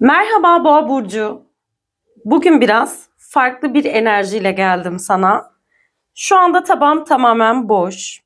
Merhaba Boğa burcu. Bugün biraz farklı bir enerjiyle geldim sana. Şu anda tabağım tamamen boş.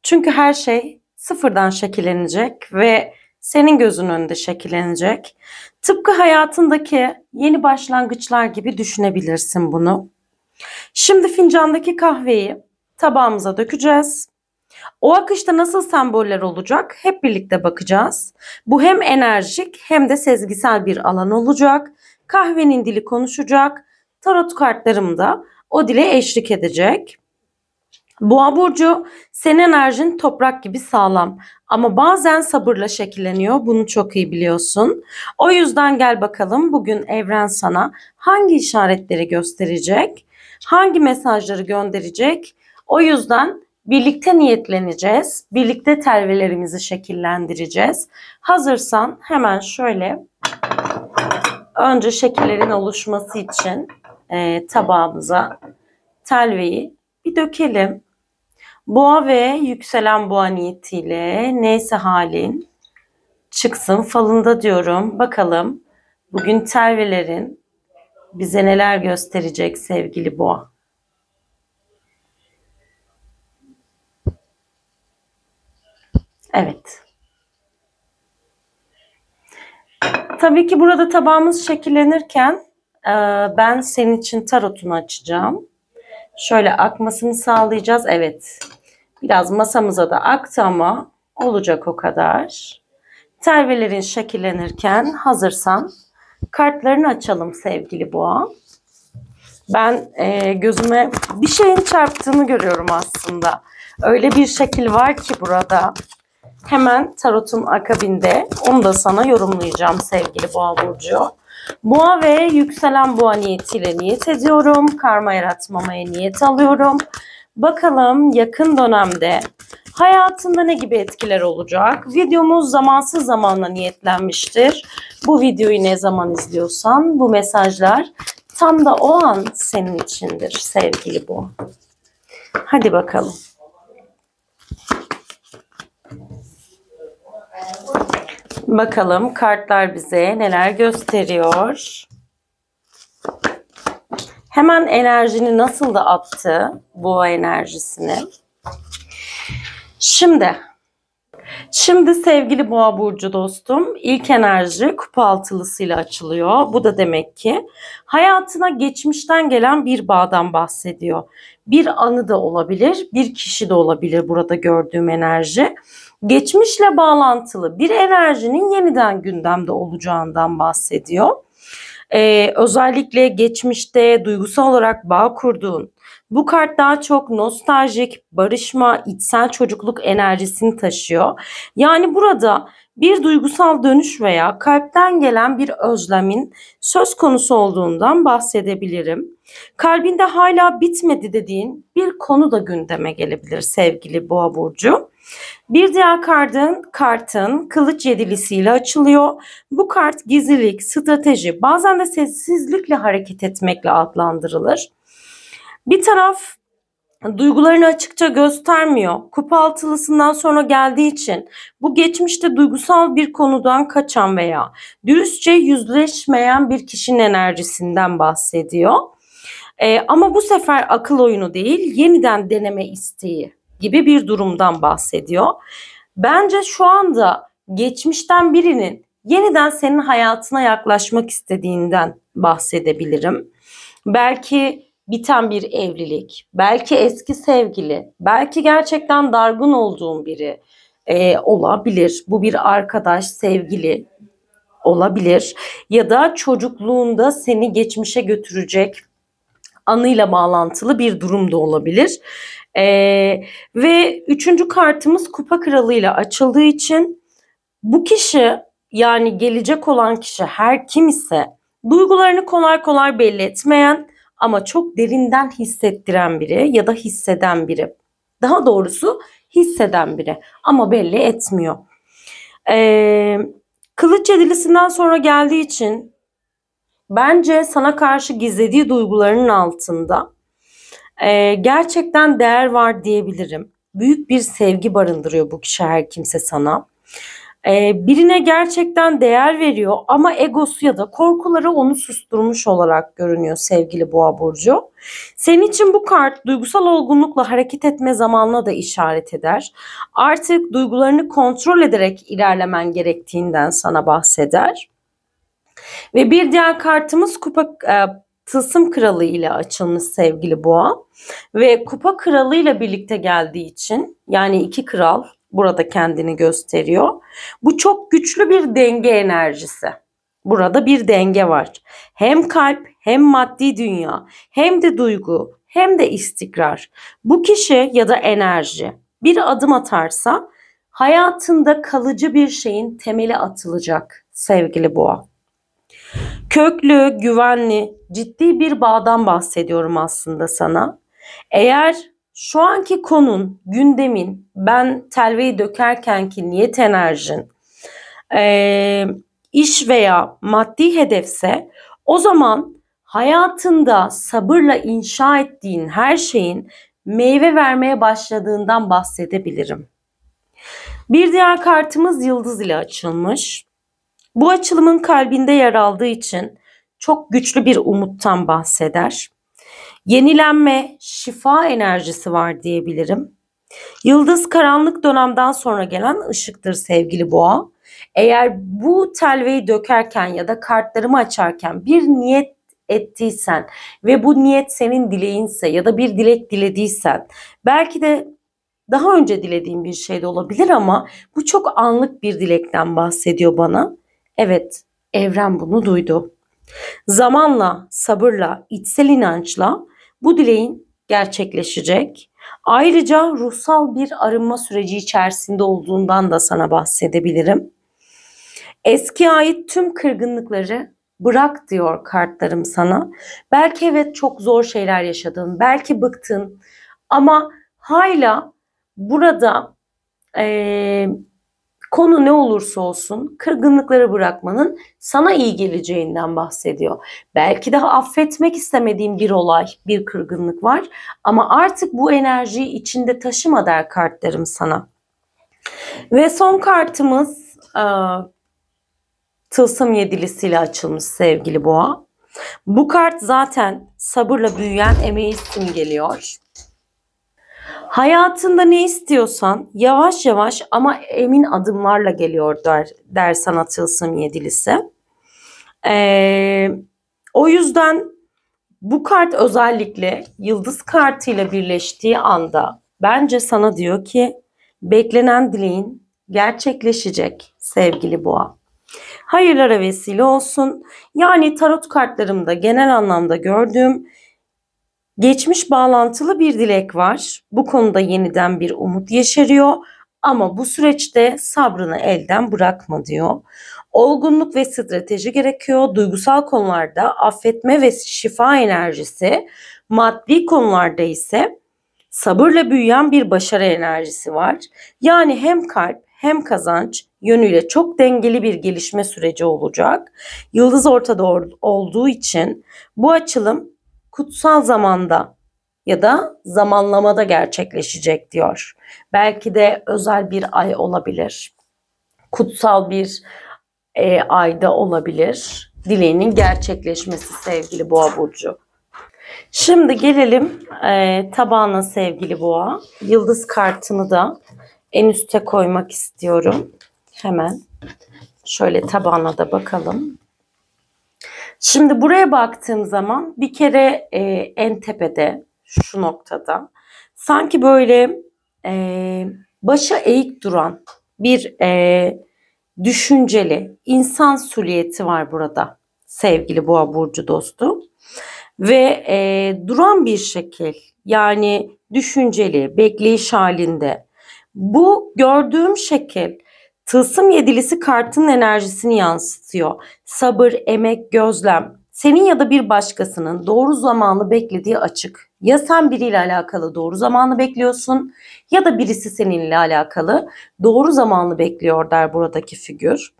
Çünkü her şey sıfırdan şekillenecek ve senin gözünün önünde şekillenecek. Tıpkı hayatındaki yeni başlangıçlar gibi düşünebilirsin bunu. Şimdi fincandaki kahveyi tabağımıza dökeceğiz. O akışta nasıl semboller olacak hep birlikte bakacağız. Bu hem enerjik hem de sezgisel bir alan olacak. Kahvenin dili konuşacak. Tarot kartlarım da o dile eşlik edecek. Boğa burcu, senin enerjin toprak gibi sağlam ama bazen sabırla şekilleniyor. Bunu çok iyi biliyorsun. O yüzden gel bakalım bugün evren sana hangi işaretleri gösterecek? Hangi mesajları gönderecek? O yüzden birlikte niyetleneceğiz. Birlikte telvelerimizi şekillendireceğiz. Hazırsan hemen şöyle önce şekillerin oluşması için tabağımıza telveyi bir dökelim. Boğa ve yükselen boğa niyetiyle neyse halin çıksın falında diyorum. Bakalım bugün telvelerin bize neler gösterecek sevgili boğa. Evet. Tabii ki burada tabağımız şekillenirken ben senin için tarotunu açacağım. Şöyle akmasını sağlayacağız. Evet. Biraz masamıza da aktı ama olacak o kadar. Telvelerin şekillenirken hazırsan kartlarını açalım sevgili boğa. Ben gözüme bir şeyin çarptığını görüyorum aslında. Öyle bir şekil var ki burada. Hemen tarotun akabinde onu da sana yorumlayacağım sevgili boğa burcu. Boğa ve yükselen boğa niyetiyle niyet ediyorum. Karma yaratmamaya niyet alıyorum. Bakalım yakın dönemde hayatında ne gibi etkiler olacak? Videomuz zamansız zamanla niyetlenmiştir. Bu videoyu ne zaman izliyorsan bu mesajlar tam da o an senin içindir sevgili boğa. Hadi bakalım. Bakalım kartlar bize neler gösteriyor. Hemen enerjini nasıl da attı, boğa enerjisini. Şimdi sevgili boğa burcu dostum, ilk enerji kupa altılısıyla açılıyor. Bu da demek ki hayatına geçmişten gelen bir bağdan bahsediyor. Bir anı da olabilir, bir kişi de olabilir burada gördüğüm enerji. Geçmişle bağlantılı bir enerjinin yeniden gündemde olacağından bahsediyor. Özellikle geçmişte duygusal olarak bağ kurduğun, bu kart daha çok nostaljik, barışma, içsel çocukluk enerjisini taşıyor. Yani burada bir duygusal dönüş veya kalpten gelen bir özlemin söz konusu olduğundan bahsedebilirim. Kalbinde hala bitmedi dediğin bir konu da gündeme gelebilir sevgili Boğa burcu. Bir diğer kartın kılıç yedilisiyle açılıyor. Bu kart gizlilik, strateji, bazen de sessizlikle hareket etmekle adlandırılır. Bir taraf duygularını açıkça göstermiyor. Kupa altılısından sonra geldiği için bu geçmişte duygusal bir konudan kaçan veya dürüstçe yüzleşmeyen bir kişinin enerjisinden bahsediyor. Ama bu sefer akıl oyunu değil, yeniden deneme isteği gibi bir durumdan bahsediyor. Bence şu anda geçmişten birinin yeniden senin hayatına yaklaşmak istediğinden bahsedebilirim. Belki biten bir evlilik, belki eski sevgili, belki gerçekten dargın olduğun biri olabilir. Bu bir arkadaş, sevgili olabilir ya da çocukluğunda seni geçmişe götürecek anıyla bağlantılı bir durum da olabilir. Ve üçüncü kartımız kupa kralıyla açıldığı için bu kişi, yani gelecek olan kişi her kim ise, duygularını kolay kolay belli etmeyen ama çok derinden hissettiren biri ya da hisseden biri. Daha doğrusu hisseden biri ama belli etmiyor. Kılıç yedilisinden sonra geldiği için bence sana karşı gizlediği duygularının altında gerçekten değer var diyebilirim. Büyük bir sevgi barındırıyor bu kişi her kimse sana. Birine gerçekten değer veriyor ama egosu ya da korkuları onu susturmuş olarak görünüyor sevgili Boğa burcu. Senin için bu kart duygusal olgunlukla hareket etme zamanına da işaret eder. Artık duygularını kontrol ederek ilerlemen gerektiğinden sana bahseder. Ve bir diğer kartımız Tılsım Kralı ile açılmış sevgili Boğa. Ve Kupa Kralı ile birlikte geldiği için, yani iki kral burada kendini gösteriyor. Bu çok güçlü bir denge enerjisi. Burada bir denge var. Hem kalp, hem maddi dünya, hem de duygu, hem de istikrar. Bu kişi ya da enerji bir adım atarsa hayatında kalıcı bir şeyin temeli atılacak sevgili Boğa. Köklü, güvenli, ciddi bir bağdan bahsediyorum aslında sana. Eğer şu anki konun, gündemin, ben telveyi dökerkenki niyet enerjin, iş veya maddi hedefse, o zaman hayatında sabırla inşa ettiğin her şeyin meyve vermeye başladığından bahsedebilirim. Bir diğer kartımız Yıldız ile açılmış. Bu açılımın kalbinde yer aldığı için çok güçlü bir umuttan bahseder. Yenilenme, şifa enerjisi var diyebilirim. Yıldız karanlık dönemden sonra gelen ışıktır sevgili Boğa. Eğer bu telveyi dökerken ya da kartlarımı açarken bir niyet ettiysen ve bu niyet senin dileğinse ya da bir dilek dilediysen, belki de daha önce dilediğin bir şey de olabilir ama bu çok anlık bir dilekten bahsediyor bana. Evet, evren bunu duydu. Zamanla, sabırla, içsel inançla bu dileğin gerçekleşecek. Ayrıca ruhsal bir arınma süreci içerisinde olduğundan da sana bahsedebilirim. Eskiye ait tüm kırgınlıkları bırak diyor kartlarım sana. Belki evet çok zor şeyler yaşadın, belki bıktın ama hala burada konu ne olursa olsun kırgınlıkları bırakmanın sana iyi geleceğinden bahsediyor. Belki daha affetmek istemediğin bir olay, bir kırgınlık var ama artık bu enerjiyi içinde taşıma der kartlarım sana. Ve son kartımız Tılsım Yedilisiyle açılmış sevgili Boğa. Bu kart zaten sabırla büyüyen emeği simgeliyor. Hayatında ne istiyorsan yavaş yavaş ama emin adımlarla geliyor der sana Tılsım Yedilisi. O yüzden bu kart özellikle yıldız kartıyla birleştiği anda bence sana diyor ki beklenen dileğin gerçekleşecek sevgili Boğa. Hayırlara vesile olsun. Yani tarot kartlarımda genel anlamda gördüğüm geçmiş bağlantılı bir dilek var. Bu konuda yeniden bir umut yeşeriyor ama bu süreçte sabrını elden bırakma diyor. Olgunluk ve strateji gerekiyor. Duygusal konularda affetme ve şifa enerjisi, maddi konularda ise sabırla büyüyen bir başarı enerjisi var. Yani hem kalp hem kazanç yönüyle çok dengeli bir gelişme süreci olacak. Yıldız ortada olduğu için bu açılım kutsal zamanda ya da zamanlamada gerçekleşecek diyor. Belki de özel bir ay olabilir. Kutsal bir ayda olabilir. Dileğinin gerçekleşmesi sevgili Boğa burcu. Şimdi gelelim tabağına sevgili Boğa. Yıldız kartını da en üste koymak istiyorum. Hemen şöyle tabağına da bakalım. Şimdi buraya baktığım zaman bir kere en tepede şu noktada sanki böyle başı eğik duran bir düşünceli insan silüeti var burada sevgili Boğa burcu dostum. Ve duran bir şekil, yani düşünceli, bekleyiş halinde. Bu gördüğüm şekil Tılsım Yedilisi kartının enerjisini yansıtıyor. Sabır, emek, gözlem. Senin ya da bir başkasının doğru zamanı beklediği açık. Ya sen biriyle alakalı doğru zamanı bekliyorsun ya da birisi seninle alakalı doğru zamanı bekliyor der buradaki figür.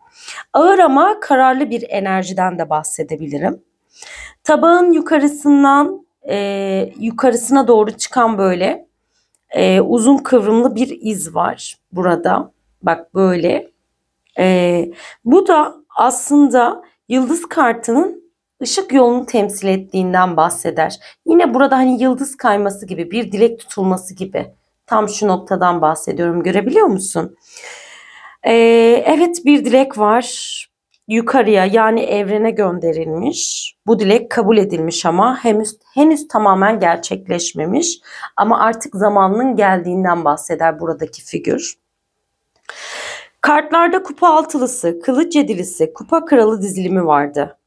Ağır ama kararlı bir enerjiden de bahsedebilirim. Tabağın yukarısına doğru çıkan böyle uzun kıvrımlı bir iz var burada. Bak böyle. Bu da aslında yıldız kartının ışık yolunu temsil ettiğinden bahseder. Yine burada hani yıldız kayması gibi, bir dilek tutulması gibi. Tam şu noktadan bahsediyorum. Görebiliyor musun? Evet, bir dilek var. Yukarıya, yani evrene gönderilmiş. Bu dilek kabul edilmiş ama henüz tamamen gerçekleşmemiş. Ama artık zamanının geldiğinden bahseder buradaki figür. Kartlarda kupa altılısı, kılıç yedilisi, kupa kralı dizilimi vardı.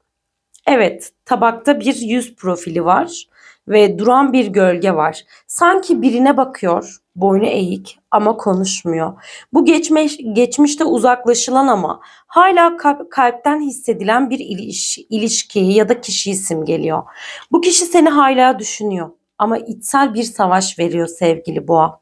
Evet, tabakta bir yüz profili var ve duran bir gölge var. Sanki birine bakıyor, boynu eğik ama konuşmuyor. Bu geçmişte uzaklaşılan ama hala kalpten hissedilen bir ilişkiyi ya da kişiyi simgeliyor. Bu kişi seni hala düşünüyor ama içsel bir savaş veriyor sevgili boğa.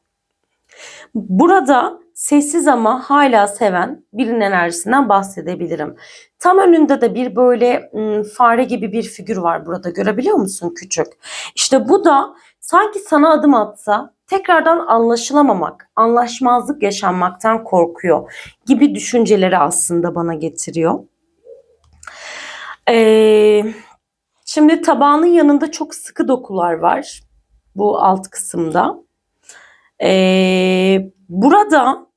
Burada sessiz ama hala seven birinin enerjisinden bahsedebilirim. Tam önünde de bir böyle fare gibi bir figür var burada, görebiliyor musun küçük? İşte bu da sanki sana adım atsa tekrardan anlaşılamamak, anlaşmazlık yaşanmaktan korkuyor gibi düşünceleri aslında bana getiriyor. Şimdi tabağının yanında çok sıkı dokular var bu alt kısımda. Burada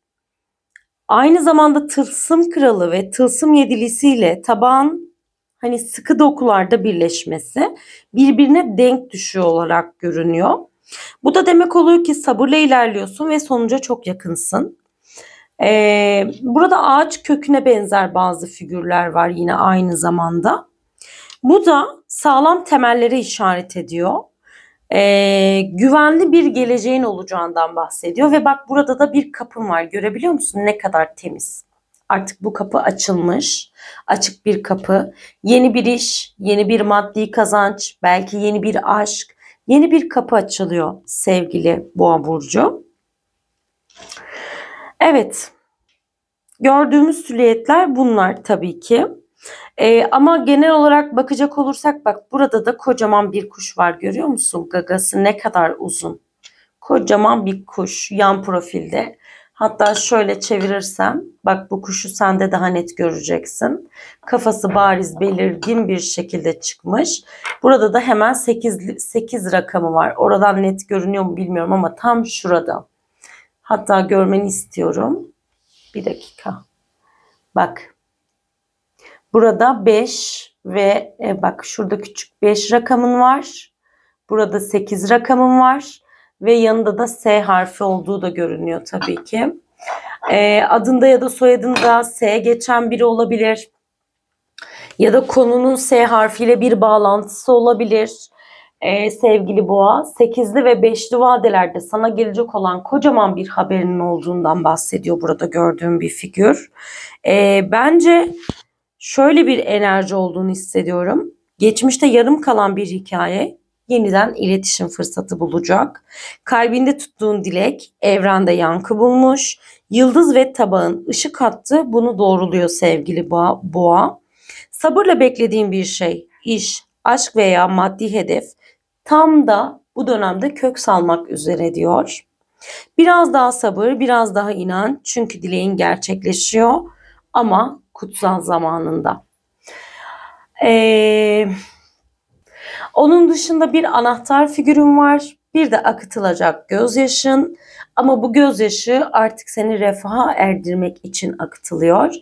aynı zamanda tılsım kralı ve tılsım yedilisiyle tabağın hani sıkı dokularda birleşmesi birbirine denk düşüyor olarak görünüyor. Bu da demek oluyor ki sabırla ilerliyorsun ve sonuca çok yakınsın. Burada ağaç köküne benzer bazı figürler var yine aynı zamanda. Bu da sağlam temellere işaret ediyor. Güvenli bir geleceğin olacağından bahsediyor ve bak burada da bir kapın var, görebiliyor musun ne kadar temiz. Artık bu kapı açılmış, açık bir kapı, yeni bir iş, yeni bir maddi kazanç, belki yeni bir aşk, yeni bir kapı açılıyor sevgili Boğa burcu. Evet, gördüğümüz silüetler bunlar tabii ki. Ama genel olarak bakacak olursak bak burada da kocaman bir kuş var, görüyor musun? Gagası ne kadar uzun. Kocaman bir kuş yan profilde. Hatta şöyle çevirirsem bak bu kuşu sen de daha net göreceksin. Kafası bariz belirgin bir şekilde çıkmış. Burada da hemen 8 rakamı var. Oradan net görünüyor mu bilmiyorum ama tam şurada. Hatta görmeni istiyorum. Bir dakika. Bak. Burada 5 ve bak şurada küçük 5 rakamın var. Burada 8 rakamın var. Ve yanında da S harfi olduğu da görünüyor tabii ki. Adında ya da soyadında S geçen biri olabilir. Ya da konunun S harfiyle bir bağlantısı olabilir. Sevgili Boğa, 8'li ve 5'li vadelerde sana gelecek olan kocaman bir haberinin olduğundan bahsediyor burada gördüğüm bir figür. Bence şöyle bir enerji olduğunu hissediyorum. Geçmişte yarım kalan bir hikaye yeniden iletişim fırsatı bulacak. Kalbinde tuttuğun dilek evrende yankı bulmuş. Yıldız ve tabağın ışık hattı bunu doğruluyor sevgili Boğa. Sabırla beklediğin bir şey, iş, aşk veya maddi hedef tam da bu dönemde kök salmak üzere diyor. Biraz daha sabır, biraz daha inan çünkü dileğin gerçekleşiyor ama kutsal zamanında. Onun dışında bir anahtar figürün var. Bir de akıtılacak gözyaşın. Ama bu gözyaşı artık seni refaha erdirmek için akıtılıyor.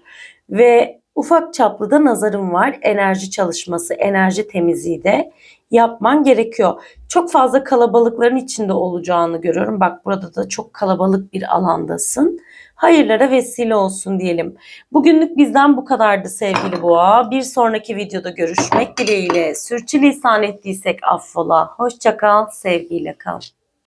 Ve ufak çaplı da nazarın var. Enerji çalışması, enerji temizliği de yapman gerekiyor. Çok fazla kalabalıkların içinde olacağını görüyorum. Bak burada da çok kalabalık bir alandasın. Hayırlara vesile olsun diyelim. Bugünlük bizden bu kadardı sevgili Boğa. Bir sonraki videoda görüşmek dileğiyle. Sürçülisan ettiysek affola. Hoşça kal, sevgiyle kal.